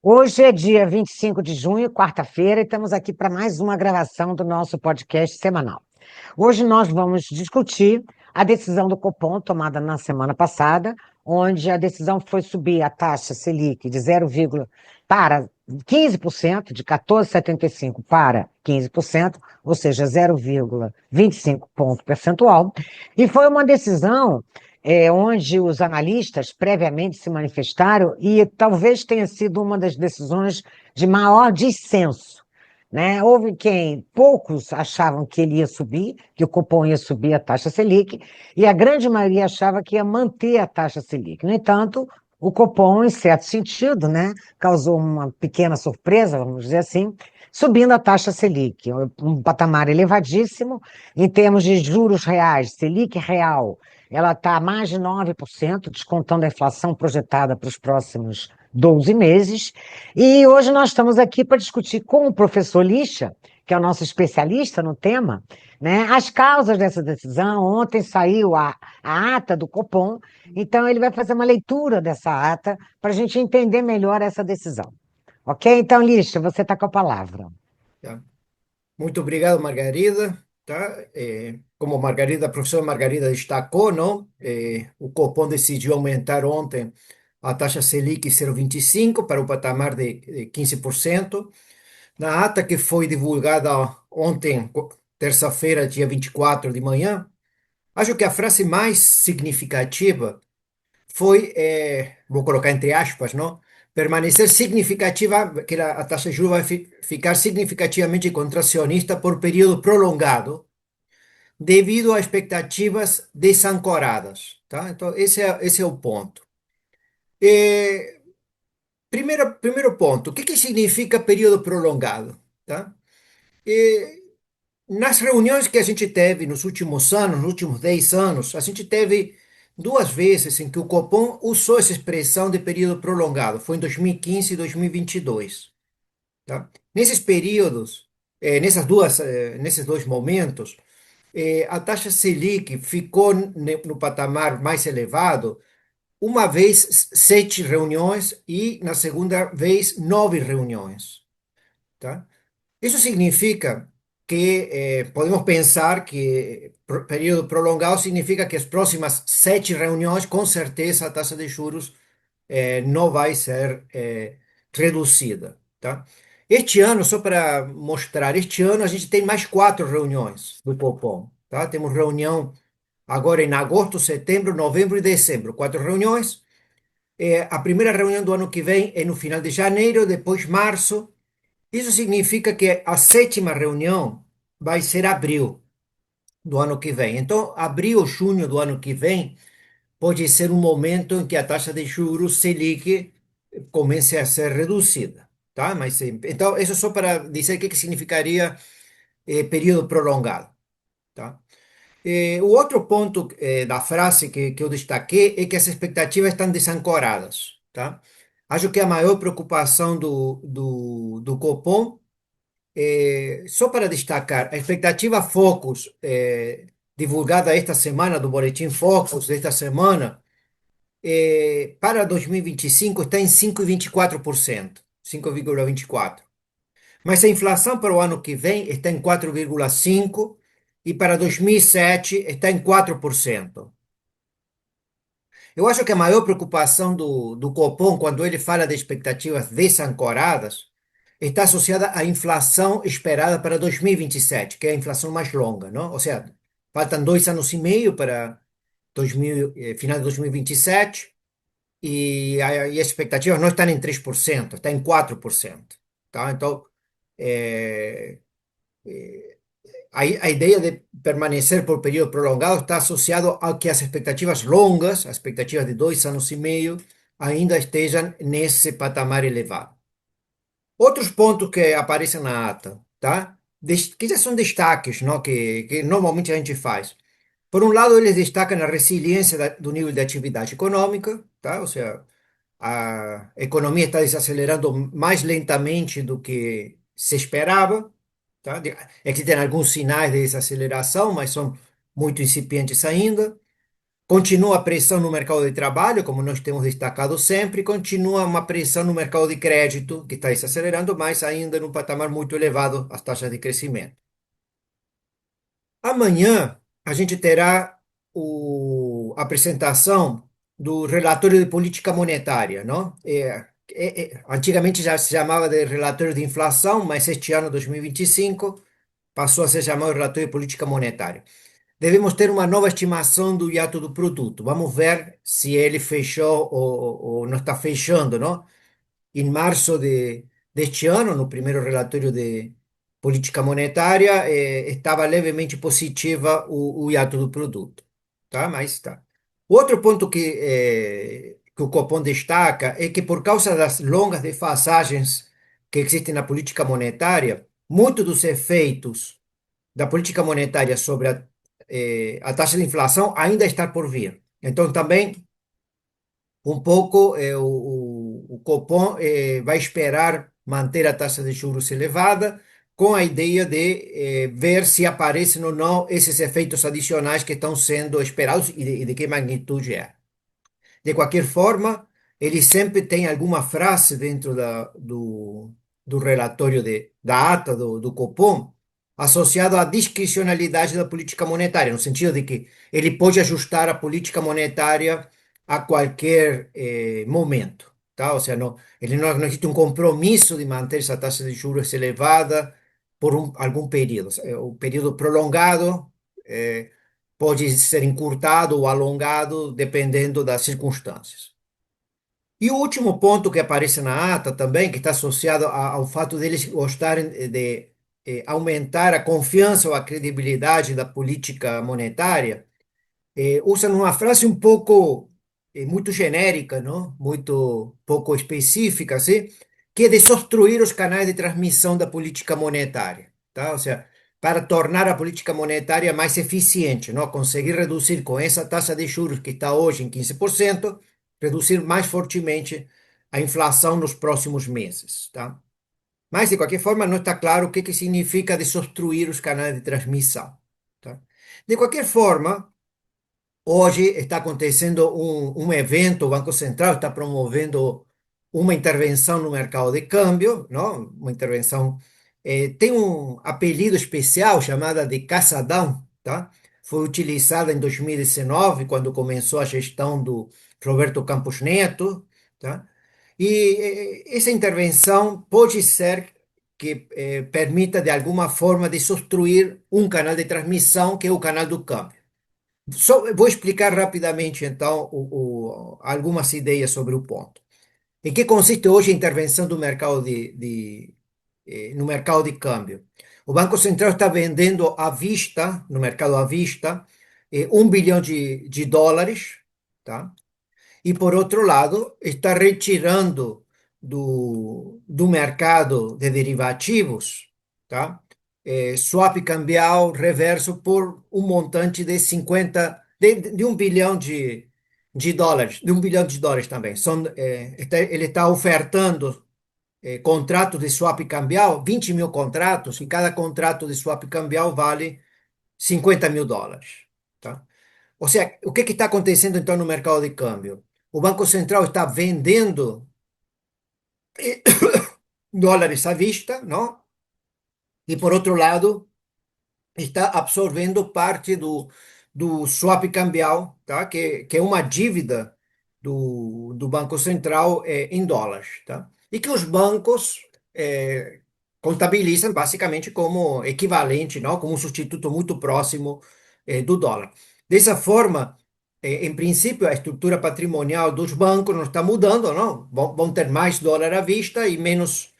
Hoje é dia 25 de junho, quarta-feira, e estamos aqui para mais uma gravação do nosso podcast semanal. Hoje nós vamos discutir a decisão do Copom, tomada na semana passada, onde a decisão foi subir a taxa Selic de 0, para 15%, de 14,75 para 15%, ou seja, 0,25 ponto percentual, e foi uma decisão onde os analistas previamente se manifestaram e talvez tenha sido uma das decisões de maior dissenso, né? Houve poucos achavam que ele ia subir, que o Copom ia subir a taxa Selic, e a grande maioria achava que ia manter a taxa Selic. No entanto, o Copom, em certo sentido, né, causou uma pequena surpresa, vamos dizer assim, subindo a taxa Selic, um patamar elevadíssimo em termos de juros reais, Selic real. Ela está a mais de 9%, descontando a inflação projetada para os próximos 12 meses. E hoje nós estamos aqui para discutir com o professor Lixa, que é o nosso especialista no tema, né, as causas dessa decisão. Ontem saiu a ata do Copom, então ele vai fazer uma leitura dessa ata para a gente entender melhor essa decisão. Ok? Então, Lixa, você está com a palavra. Tá? Muito obrigado, Margarida. Tá? Como a professora Margarida destacou, não? O Copom decidiu aumentar ontem a taxa Selic 0,25 para o patamar de 15%. Na ata que foi divulgada ontem, terça-feira, dia 24 de manhã, acho que a frase mais significativa foi, vou colocar entre aspas, não? Permanecer significativa, que a taxa de juros vai ficar significativamente contracionista por período prolongado, devido a expectativas desancoradas, tá? Então, esse é o ponto. Eh, primeiro ponto, o que significa período prolongado, tá? Eh, Nas reuniões que a gente teve nos últimos anos, nos últimos 10 anos, a gente teve duas vezes em que o Copom usou essa expressão de período prolongado. Foi em 2015 e 2022. Tá? Nesses períodos, nesses dois momentos, a taxa Selic ficou no patamar mais elevado, uma vez 7 reuniões e, na segunda vez, 9 reuniões. Tá? Isso significa que podemos pensar que período prolongado significa que as próximas 7 reuniões, com certeza, a taxa de juros não vai ser reduzida, tá? Este ano, só para mostrar, este ano a gente tem mais 4 reuniões do Copom, tá? Temos reunião agora em agosto, setembro, novembro e dezembro, 4 reuniões. A primeira reunião do ano que vem é no final de janeiro, depois março. Isso significa que a sétima reunião vai ser abril do ano que vem. Então, abril ou junho do ano que vem pode ser um momento em que a taxa de juros Selic comece a ser reduzida, tá? Mas então isso só para dizer o que significaria período prolongado, tá? O outro ponto da frase que eu destaquei é que as expectativas estão desancoradas, tá? Acho que a maior preocupação do Copom, só para destacar, a expectativa Focus, divulgada esta semana, do Boletim Focus desta semana, para 2025 está em 5,24%, 5,24%. Mas a inflação para o ano que vem está em 4,5% e para 2007 está em 4%. Eu acho que a maior preocupação do Copom, quando ele fala de expectativas desancoradas, está associada à inflação esperada para 2027, que é a inflação mais longa, não? Ou seja, faltam 2 anos e meio para final de 2027 e as expectativas não estão em 3%, está em 4%. Tá? Então, é, a ideia de permanecer por período prolongado está associado a que as expectativas longas, as expectativas de 2 anos e meio, ainda estejam nesse patamar elevado. Outros pontos que aparecem na ata, tá? Que já são destaques, não? Que normalmente a gente faz. Por um lado, eles destacam a resiliência do nível de atividade econômica, tá? Ou seja, a economia está desacelerando mais lentamente do que se esperava, tá? Existem alguns sinais de desaceleração, mas são muito incipientes ainda. Continua a pressão no mercado de trabalho, como nós temos destacado sempre, continua uma pressão no mercado de crédito, que está se acelerando, mas ainda num patamar muito elevado as taxas de crescimento. Amanhã a gente terá a apresentação do relatório de política monetária, não? Antigamente já se chamava de relatório de inflação, mas este ano, 2025, passou a ser chamado de relatório de política monetária. Devemos ter uma nova estimação do hiato do produto. Vamos ver se ele fechou ou não está fechando, não? Em março deste ano, no primeiro relatório de política monetária, estava levemente positiva o hiato do produto, tá? Mas está. Outro ponto que o Copom destaca é que, por causa das longas defasagens que existem na política monetária, muitos dos efeitos da política monetária sobre a taxa de inflação ainda está por vir. Então, também um pouco o Copom vai esperar manter a taxa de juros elevada, com a ideia de ver se aparecem ou não esses efeitos adicionais que estão sendo esperados e de que magnitude é. De qualquer forma, ele sempre tem alguma frase dentro do relatório da ata do Copom associado à discricionalidade da política monetária, no sentido de que ele pode ajustar a política monetária a qualquer momento, tá? Ou seja, não existe um compromisso de manter essa taxa de juros elevada por algum período. O período prolongado eh, pode ser encurtado ou alongado dependendo das circunstâncias. E o último ponto que aparece na ata também, que está associado ao fato deles gostarem de aumentar a confiança ou a credibilidade da política monetária, usa uma frase um pouco muito genérica, não? Muito pouco específica, assim, que é desobstruir os canais de transmissão da política monetária, tá? Ou seja, para tornar a política monetária mais eficiente, não? Conseguir reduzir com essa taxa de juros que está hoje em 15%, reduzir mais fortemente a inflação nos próximos meses, tá? Mas, de qualquer forma, não está claro o que significa desobstruir os canais de transmissão, tá? De qualquer forma, hoje está acontecendo um evento, o Banco Central está promovendo uma intervenção no mercado de câmbio, não? Uma intervenção, tem um apelido especial chamada de Casadão, tá? Foi utilizada em 2019, quando começou a gestão do Roberto Campos Neto, tá? E essa intervenção pode ser que permita, de alguma forma, desobstruir um canal de transmissão, que é o canal do câmbio. Vou explicar rapidamente, então, algumas ideias sobre o ponto. Em que consiste hoje a intervenção do mercado no mercado de câmbio? O Banco Central está vendendo à vista, no mercado à vista, 1 bilhão de dólares, tá? E, por outro lado, está retirando do mercado de derivativos, tá? Swap cambial reverso por um montante de 50, de 1 bilhão de dólares, de 1 bilhão de dólares também. Ele está ofertando contratos de swap cambial, 20 mil contratos, e cada contrato de swap cambial vale 50 mil dólares, tá? Ou seja, o que está acontecendo então no mercado de câmbio? O Banco Central está vendendo eh, dólares à vista, não? E por outro lado, está absorvendo parte do swap cambial, tá? Que é uma dívida do Banco Central em dólares, tá? E que os bancos contabilizam basicamente como equivalente, não? Como um substituto muito próximo do dólar. Dessa forma, em princípio, a estrutura patrimonial dos bancos não está mudando, não? Vão ter mais dólar à vista e menos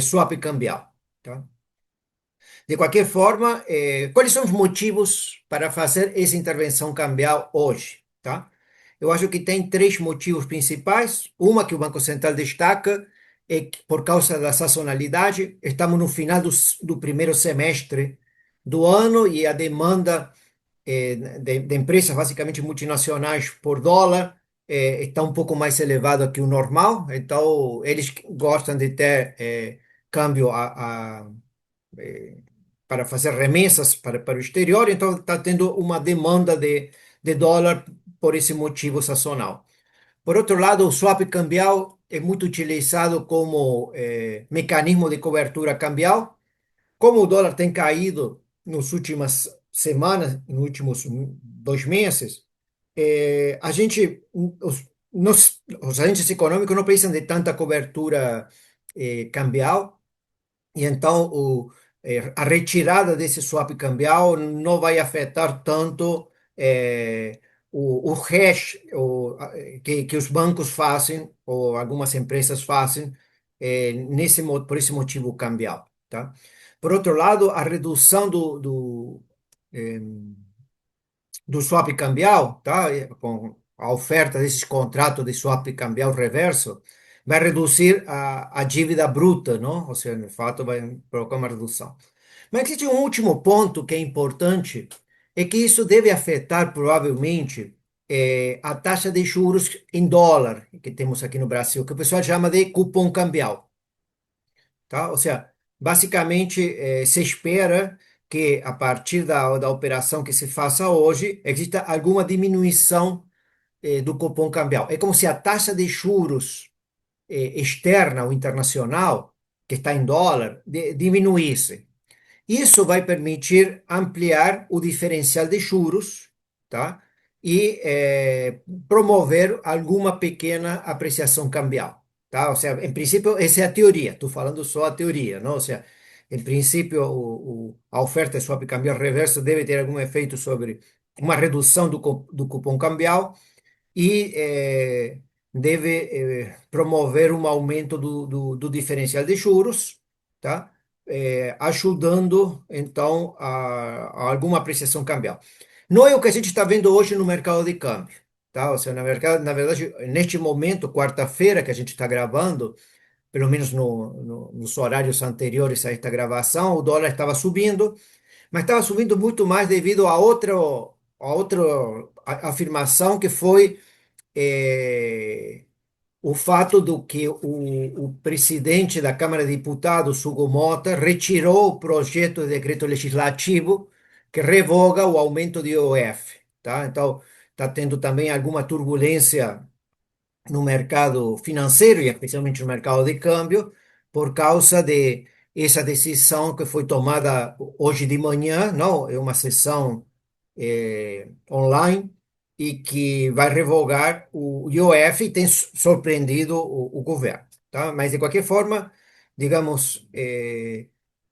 swap cambial, tá? De qualquer forma, quais são os motivos para fazer essa intervenção cambial hoje, tá? Eu acho que tem três motivos principais. Uma que o Banco Central destaca é que, por causa da sazonalidade, estamos no final do primeiro semestre do ano e a demanda de empresas, basicamente multinacionais, por dólar, está um pouco mais elevada que o normal. Então, eles gostam de ter câmbio eh, para fazer remessas para o exterior, então está tendo uma demanda de dólar por esse motivo sazonal. Por outro lado, o swap cambial é muito utilizado como mecanismo de cobertura cambial. Como o dólar tem caído nas últimas semanas, nos últimos 2 meses, a gente, os agentes econômicos não precisam de tanta cobertura cambial, e então a retirada desse swap cambial não vai afetar tanto o hedge que os bancos fazem, ou algumas empresas fazem, por esse motivo cambial, tá? Por outro lado, a redução eh, do swap cambial, tá? Com a oferta desses contratos de swap cambial reverso, vai reduzir a dívida bruta, não? Ou seja, de fato, vai provocar uma redução. Mas existe um último ponto que é importante, é que isso deve afetar provavelmente a taxa de juros em dólar que temos aqui no Brasil, que o pessoal chama de cupom cambial, tá? Ou seja, basicamente se espera que a partir da operação que se faça hoje exista alguma diminuição do cupom cambial. É como se a taxa de juros externa ou internacional, que está em dólar, diminuísse. Isso vai permitir ampliar o diferencial de juros, tá? E promover alguma pequena apreciação cambial, tá? Ou seja, em princípio, essa é a teoria. Estou falando só a teoria, não? Ou seja, em princípio, a oferta de swap cambial reverso deve ter algum efeito sobre uma redução do cupom cambial e deve promover um aumento do diferencial de juros, tá? Ajudando, então, a alguma apreciação cambial. Não é o que a gente está vendo hoje no mercado de câmbio, tá? Ou seja, na verdade, neste momento, quarta-feira, que a gente está gravando, pelo menos nos horários anteriores a esta gravação, o dólar estava subindo, mas estava subindo muito mais devido a outra afirmação que foi o fato do que o presidente da Câmara de Deputados, Hugo Mota, retirou o projeto de decreto legislativo que revoga o aumento de IOF, tá? Então, está tendo também alguma turbulência no mercado financeiro e especialmente no mercado de câmbio por causa de essa decisão que foi tomada hoje de manhã, não? É uma sessão online e que vai revogar o IOF e tem surpreendido o governo, tá? Mas de qualquer forma, digamos,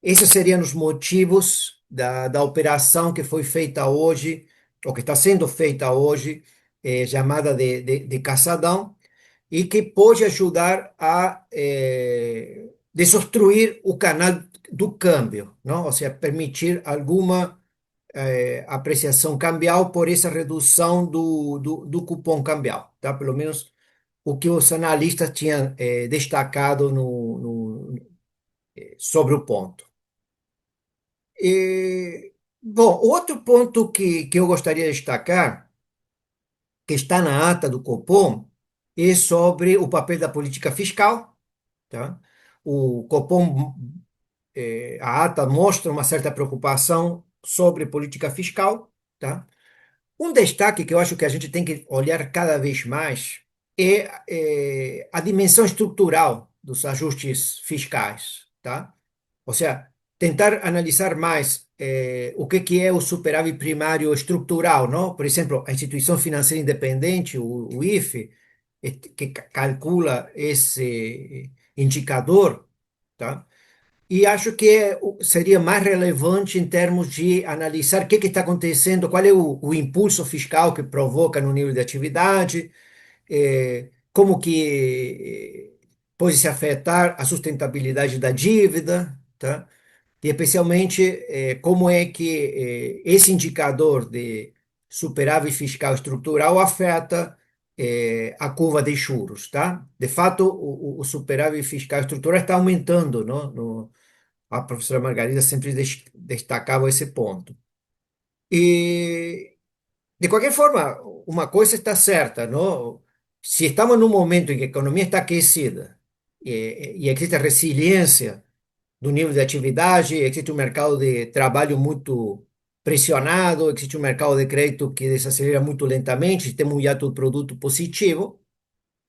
esses seriam os motivos da operação que foi feita hoje, ou que está sendo feita hoje, chamada de caçadão, e que pode ajudar a desobstruir o canal do câmbio, não? Ou seja, permitir alguma apreciação cambial por essa redução do cupom cambial, tá? Pelo menos o que os analistas tinham destacado sobre o ponto. Bom, outro ponto que eu gostaria de destacar, que está na ata do Copom, é sobre o papel da política fiscal, tá? O Copom, a ata mostra uma certa preocupação sobre política fiscal, tá? Um destaque que eu acho que a gente tem que olhar cada vez mais é a dimensão estrutural dos ajustes fiscais, tá? Ou seja, tentar analisar mais o que é o superávit primário estrutural, não? Por exemplo, a instituição financeira independente, o IFE, que calcula esse indicador, tá? E acho que seria mais relevante em termos de analisar o que está acontecendo, qual é o impulso fiscal que provoca no nível de atividade, como que pode se afetar a sustentabilidade da dívida, tá? E especialmente como é que esse indicador de superávit fiscal estrutural afeta a curva de juros, tá? De fato, o superávit fiscal estrutural está aumentando, não? A professora Margarida sempre destacava esse ponto. E, de qualquer forma, uma coisa está certa, não? Se estamos num momento em que a economia está aquecida e existe resiliência do nível de atividade, existe um mercado de trabalho muito pressionado, existe um mercado de crédito que desacelera muito lentamente, temos um hiato do produto positivo.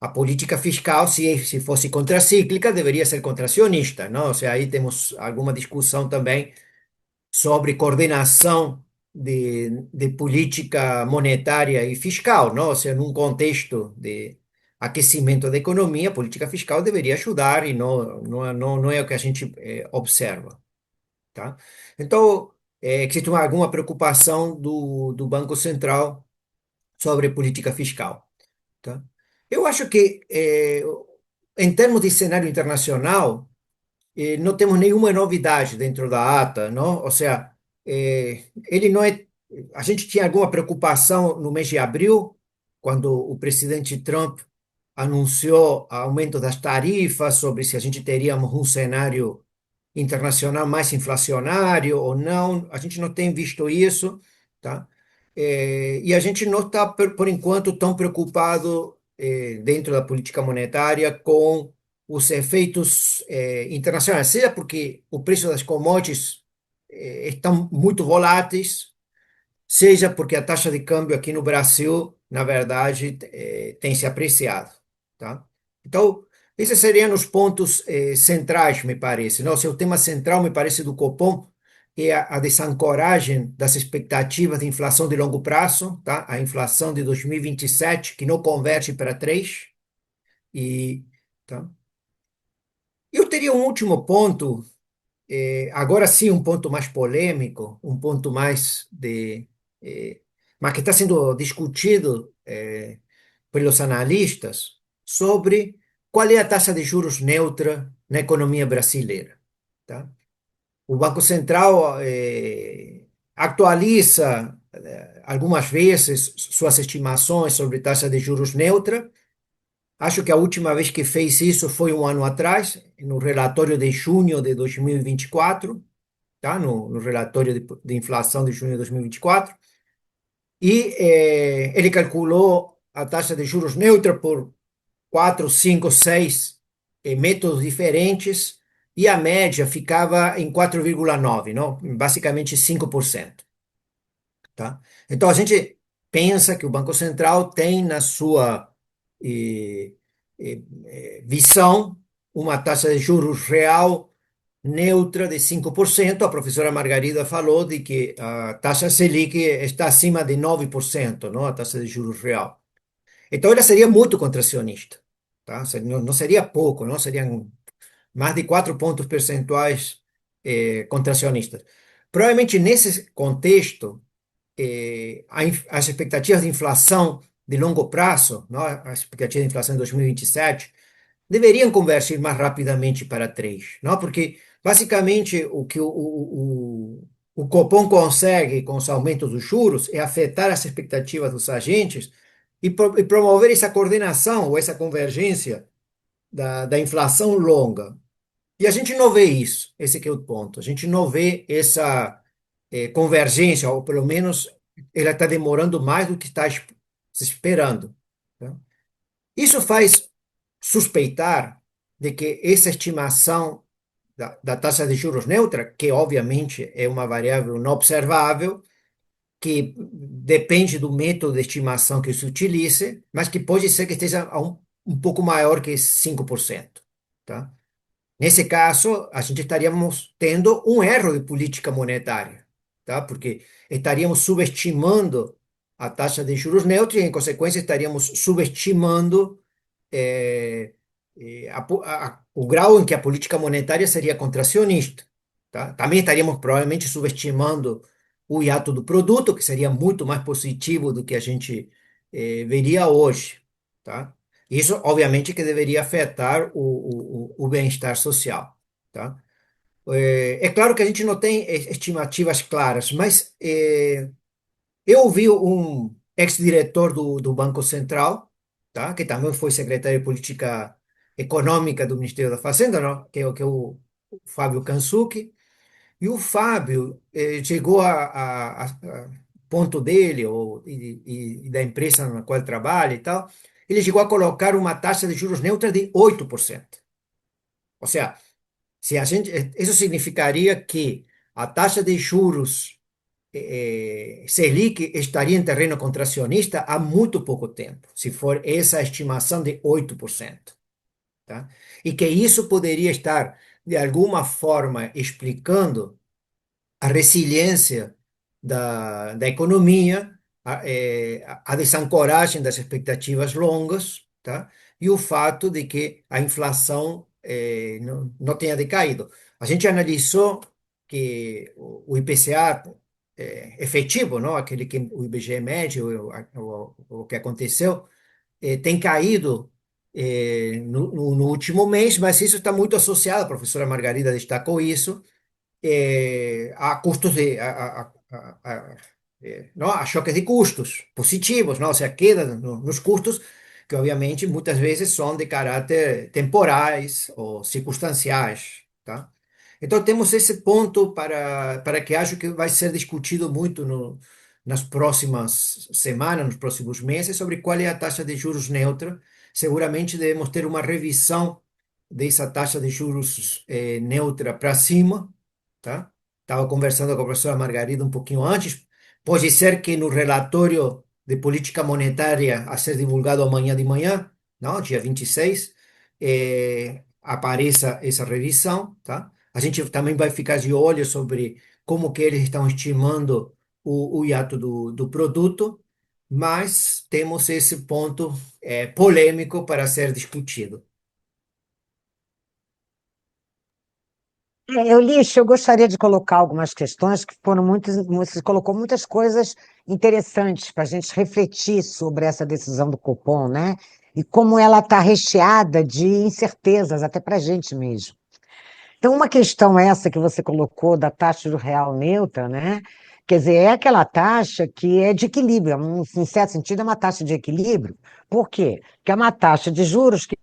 A política fiscal, se fosse contracíclica, deveria ser contracionista, não? Ou seja, aí temos alguma discussão também sobre coordenação de política monetária e fiscal, não? Ou seja, num contexto de aquecimento da economia, a política fiscal deveria ajudar e não é o que a gente observa, tá? Então, existe alguma preocupação do Banco Central sobre política fiscal, tá? Eu acho que, em termos de cenário internacional, não temos nenhuma novidade dentro da ata, não? Ou seja, ele não é. A gente tinha alguma preocupação no mês de abril, quando o presidente Trump anunciou aumento das tarifas, sobre se a gente teríamos um cenário internacional mais inflacionário ou não. A gente não tem visto isso, tá? E a gente não está, por enquanto, tão preocupado, dentro da política monetária com os efeitos, internacionais, seja porque o preço das commodities, estão muito voláteis, seja porque a taxa de câmbio aqui no Brasil, na verdade, tem se apreciado, tá? Então, esses seriam os pontos, centrais, me parece, não? O seu tema central, me parece, do Copom é a desancoragem das expectativas de inflação de longo prazo, tá? A inflação de 2027, que não converge para 3, e, tá? Eu teria um último ponto, agora sim, um ponto mais polêmico, um ponto mais mas que está sendo discutido, pelos analistas, sobre qual é a taxa de juros neutra na economia brasileira, tá? O Banco Central, actualiza, algumas vezes suas estimações sobre taxa de juros neutra. Acho que a última vez que fez isso foi um ano atrás, no relatório de junho de 2024, tá? No relatório de inflação de junho de 2024, e ele calculou a taxa de juros neutra por 4, 5, 6 métodos diferentes, e a média ficava em 4,9, não? Basicamente 5%, tá? Então a gente pensa que o Banco Central tem na sua, visão, uma taxa de juros real neutra de 5%. A professora Margarida falou de que a taxa Selic está acima de 9%, não? A taxa de juros real. Então, ela seria muito contracionista, tá? Não seria pouco, não? Seriam mais de 4 pontos percentuais, contracionistas. Provavelmente, nesse contexto, as expectativas de inflação de longo prazo, não? As expectativas de inflação em 2027, deveriam convergir mais rapidamente para 3, não? Porque, basicamente, o que o Copom consegue com os aumentos dos juros é afetar as expectativas dos agentes e promover essa coordenação ou essa convergência da inflação longa. E a gente não vê isso, esse que é o ponto. A gente não vê essa, convergência, ou pelo menos ela está demorando mais do que está se esperando, tá? Isso faz suspeitar de que essa estimação da taxa de juros neutra, que obviamente é uma variável não observável, que depende do método de estimação que se utilize, mas que pode ser que esteja um pouco maior que 5%, tá? Nesse caso, a gente estaríamos tendo um erro de política monetária, tá? Porque estaríamos subestimando a taxa de juros neutra e, em consequência, estaríamos subestimando, o grau em que a política monetária seria contracionista, tá? Também estaríamos provavelmente subestimando o hiato do produto, que seria muito mais positivo do que a gente, veria hoje, tá? Isso, obviamente, que deveria afetar o bem-estar social, tá? É claro que a gente não tem estimativas claras, mas, eu ouvi um ex-diretor do Banco Central, tá? Que também foi secretário de Política Econômica do Ministério da Fazenda, não? Que é o Fábio Kansuki. E o Fábio, chegou a ponto dele, e da empresa na qual ele trabalha e tal, ele chegou a colocar uma taxa de juros neutra de 8%. Ou seja, se a gente, isso significaria que a taxa de juros, Selic estaria em terreno contracionista há muito pouco tempo, se for essa estimação de 8%. Tá? E que isso poderia estar, de alguma forma, explicando a resiliência da economia, a desancoragem das expectativas longas, tá? E o fato de que a inflação não tenha decaído. A gente analisou que o IPCA efetivo, não? Aquele que o IBGE mede, o que aconteceu, tem caído no último mês, mas isso está muito associado, a professora Margarida destacou isso, a custos não, a choques de custos positivos, não? Ou seja, queda nos custos, que obviamente muitas vezes são de caráter temporais ou circunstanciais, tá? Então temos esse ponto para que acho que vai ser discutido muito nas próximas semanas, nos próximos meses, sobre qual é a taxa de juros neutra. Seguramente devemos ter uma revisão dessa taxa de juros neutra para cima, tá? Estava conversando com a professora Margarida um pouquinho antes. Pode ser que no relatório de política monetária a ser divulgado amanhã de manhã, não, dia 26, apareça essa revisão, tá? A gente também vai ficar de olho sobre como que eles estão estimando o hiato do produto, mas temos esse ponto polêmico para ser discutido. Eulício, eu gostaria de colocar algumas questões que foram muitas, você colocou muitas coisas interessantes para a gente refletir sobre essa decisão do Copom, né? E como ela está recheada de incertezas, até para a gente mesmo. Então, uma questão essa que você colocou da taxa do real neutra, né? Quer dizer, é aquela taxa que é de equilíbrio, em certo sentido, é uma taxa de equilíbrio. Por quê? Porque é uma taxa de juros que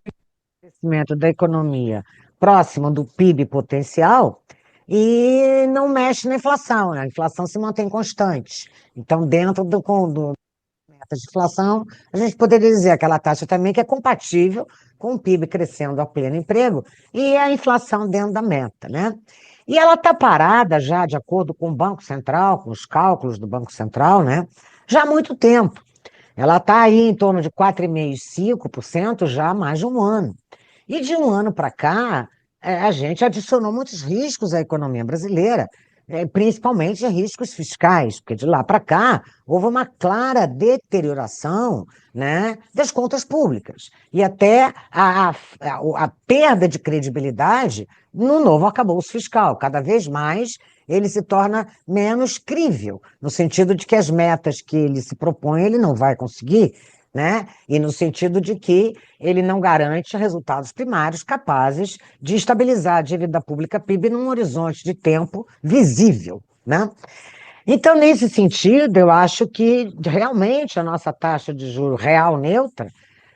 crescimento da economia próximo do PIB potencial e não mexe na inflação, né? A inflação se mantém constante. Então, dentro do meta de inflação, a gente poderia dizer aquela taxa também que é compatível com o PIB crescendo a pleno emprego e a inflação dentro da meta, né? E ela está parada já, de acordo com o Banco Central, com os cálculos do Banco Central, né? Já há muito tempo. Ela está aí em torno de 4,5%, 5% já há mais de um ano. E de um ano para cá, a gente adicionou muitos riscos à economia brasileira, principalmente riscos fiscais, porque de lá para cá houve uma clara deterioração, né, das contas públicas e até a perda de credibilidade no novo arcabouço fiscal. Cada vez mais ele se torna menos crível, no sentido de que as metas que ele se propõe ele não vai conseguir, né? E no sentido de que ele não garante resultados primários capazes de estabilizar a dívida pública PIB num horizonte de tempo visível, né? Então, nesse sentido, eu acho que realmente a nossa taxa de juro real neutra,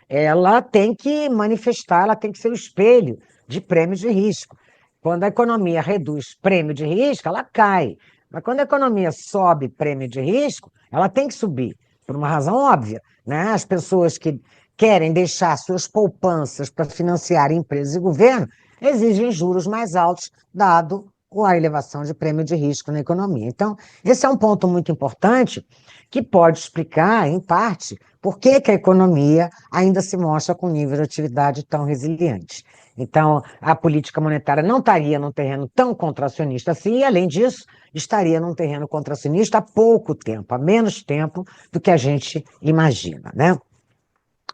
ela tem que manifestar, ela tem que ser o espelho de prêmios de risco. Quando a economia reduz prêmio de risco, ela cai. Mas quando a economia sobe prêmio de risco, ela tem que subir, por uma razão óbvia, né? As pessoas que querem deixar suas poupanças para financiar empresas e governo exigem juros mais altos, dado a elevação de prêmio de risco na economia. Então, esse é um ponto muito importante que pode explicar, em parte, por que que a economia ainda se mostra com nível de atividade tão resiliente. Então, a política monetária não estaria num terreno tão contracionista assim, e, além disso, estaria num terreno contracionista há pouco tempo, há menos tempo do que a gente imagina, né?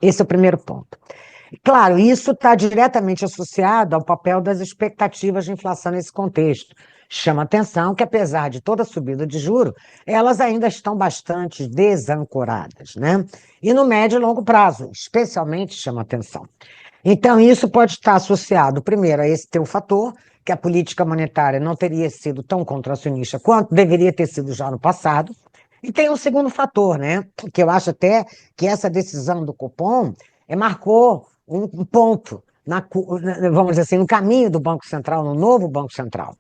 Esse é o primeiro ponto. Claro, isso está diretamente associado ao papel das expectativas de inflação nesse contexto. Chama atenção que, apesar de toda a subida de juro, elas ainda estão bastante desancoradas, né? E no médio e longo prazo, especialmente chama atenção. Então, isso pode estar associado, primeiro, a esse teu fator, que a política monetária não teria sido tão contracionista quanto deveria ter sido já no passado. E tem um segundo fator, né? Que eu acho até que essa decisão do Copom marcou um ponto, vamos dizer assim, no caminho do Banco Central, no novo Banco Central.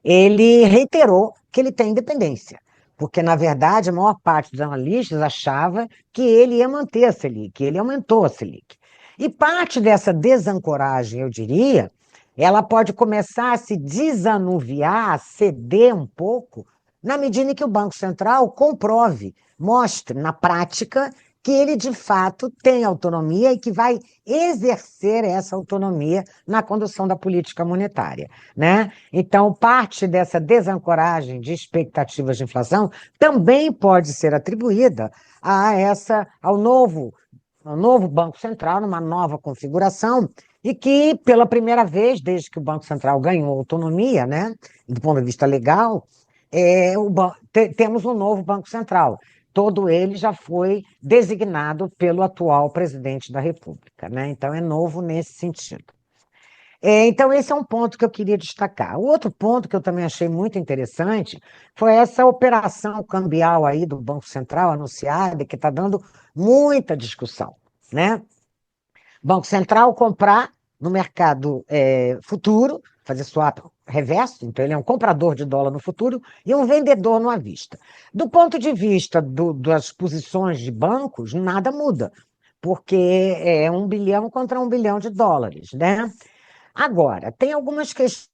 Ele reiterou que ele tem independência, porque, na verdade, a maior parte dos analistas achava que ele ia manter a Selic, que ele aumentou a Selic. E parte dessa desancoragem, eu diria, ela pode começar a se desanuviar, a ceder um pouco na medida em que o Banco Central comprove, mostre na prática que ele de fato tem autonomia e que vai exercer essa autonomia na condução da política monetária, né? Então, parte dessa desancoragem de expectativas de inflação também pode ser atribuída ao novo Banco Central, numa nova configuração, e que, pela primeira vez, desde que o Banco Central ganhou autonomia, né, do ponto de vista legal, temos um novo Banco Central. Todo ele já foi designado pelo atual presidente da República, né? Então é novo nesse sentido. Então, esse é um ponto que eu queria destacar. O outro ponto que eu também achei muito interessante foi essa operação cambial aí do Banco Central anunciada, que está dando muita discussão, né? Banco Central comprar no mercado futuro, fazer swap reverso, então ele é um comprador de dólar no futuro e um vendedor no à vista. Do ponto de vista das posições de bancos, nada muda, porque é 1 bilhão contra 1 bilhão de dólares, né? Agora, tem algumas questões,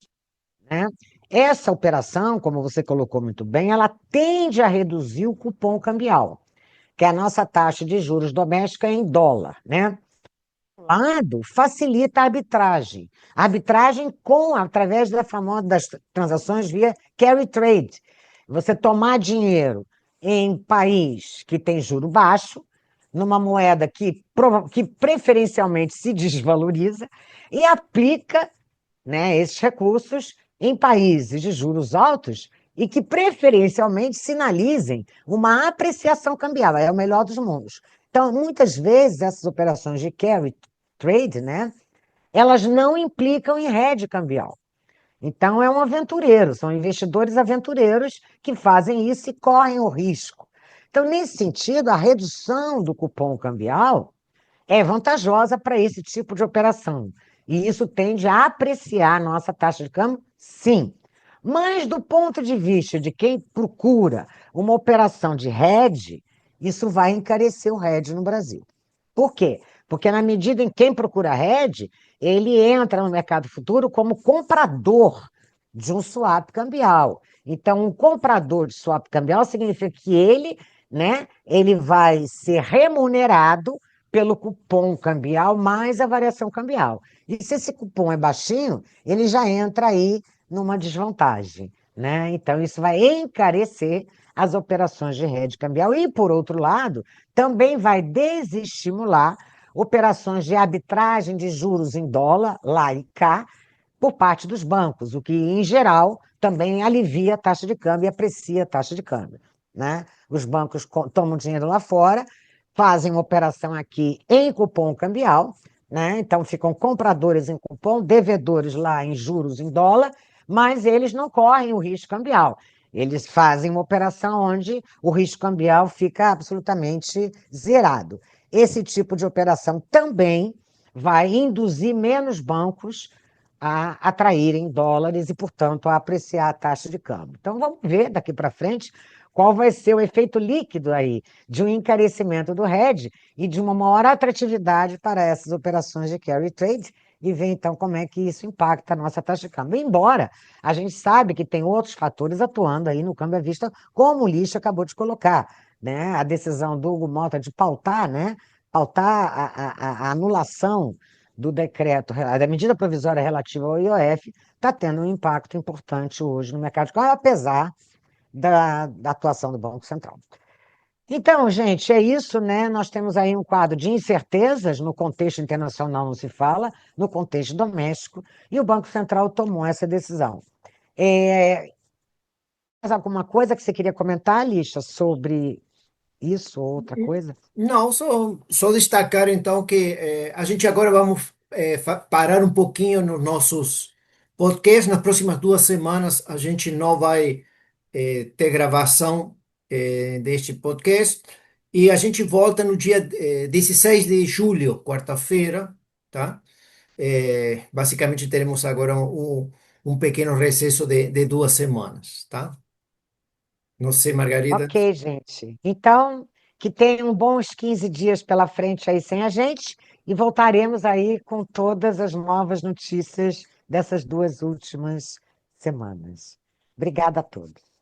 né? Essa operação, como você colocou muito bem, ela tende a reduzir o cupom cambial, que é a nossa taxa de juros doméstica em dólar, né? Lado, facilita a arbitragem. A arbitragem através das transações via carry trade. Você tomar dinheiro em país que tem juro baixo, numa moeda que preferencialmente se desvaloriza, e aplica, né, esses recursos em países de juros altos e que preferencialmente sinalizem uma apreciação cambial, é o melhor dos mundos. Então, muitas vezes, essas operações de carry trade, né, elas não implicam em hedge cambial. Então, é um aventureiro, são investidores aventureiros que fazem isso e correm o risco. Então, nesse sentido, a redução do cupom cambial é vantajosa para esse tipo de operação. E isso tende a apreciar a nossa taxa de câmbio? Sim. Mas, do ponto de vista de quem procura uma operação de hedge, isso vai encarecer o hedge no Brasil. Por quê? Porque, na medida em que quem procura hedge, ele entra no mercado futuro como comprador de um swap cambial. Então, um comprador de swap cambial significa que ele, né, ele vai ser remunerado pelo cupom cambial mais a variação cambial. E se esse cupom é baixinho, ele já entra aí numa desvantagem, né? Então, isso vai encarecer as operações de hedge cambial e, por outro lado, também vai desestimular operações de arbitragem de juros em dólar, lá e cá, por parte dos bancos, o que, em geral, também alivia a taxa de câmbio e aprecia a taxa de câmbio, né? Os bancos tomam dinheiro lá fora, fazem uma operação aqui em cupom cambial, né? Então ficam compradores em cupom, devedores lá em juros em dólar, mas eles não correm o risco cambial. Eles fazem uma operação onde o risco cambial fica absolutamente zerado. Esse tipo de operação também vai induzir menos bancos a atraírem dólares e, portanto, a apreciar a taxa de câmbio. Então, vamos ver daqui para frente qual vai ser o efeito líquido aí de um encarecimento do hedge e de uma maior atratividade para essas operações de carry trade e ver então como é que isso impacta a nossa taxa de câmbio. Embora a gente sabe que tem outros fatores atuando aí no câmbio à vista, como o Lixa acabou de colocar, né? A decisão do Hugo Mota de pautar, né? Pautar a anulação do decreto, da medida provisória relativa ao IOF, está tendo um impacto importante hoje no mercado de câmbio, apesar da atuação do Banco Central. Então, gente, é isso, né? Nós temos aí um quadro de incertezas, no contexto internacional não se fala, no contexto doméstico, e o Banco Central tomou essa decisão. Mais alguma coisa que você queria comentar, Lixa, sobre isso ou outra coisa? Não, só destacar então que a gente agora vamos parar um pouquinho nos nossos podcasts. Nas próximas 2 semanas a gente não vai ter gravação deste podcast e a gente volta no dia 16 de julho, quarta-feira, tá? Basicamente teremos agora um pequeno recesso de 2 semanas, tá? Não sei, Margarida. Ok, gente. Então, que tenham bons 15 dias pela frente aí sem a gente e voltaremos aí com todas as novas notícias dessas 2 últimas semanas. Obrigada a todos.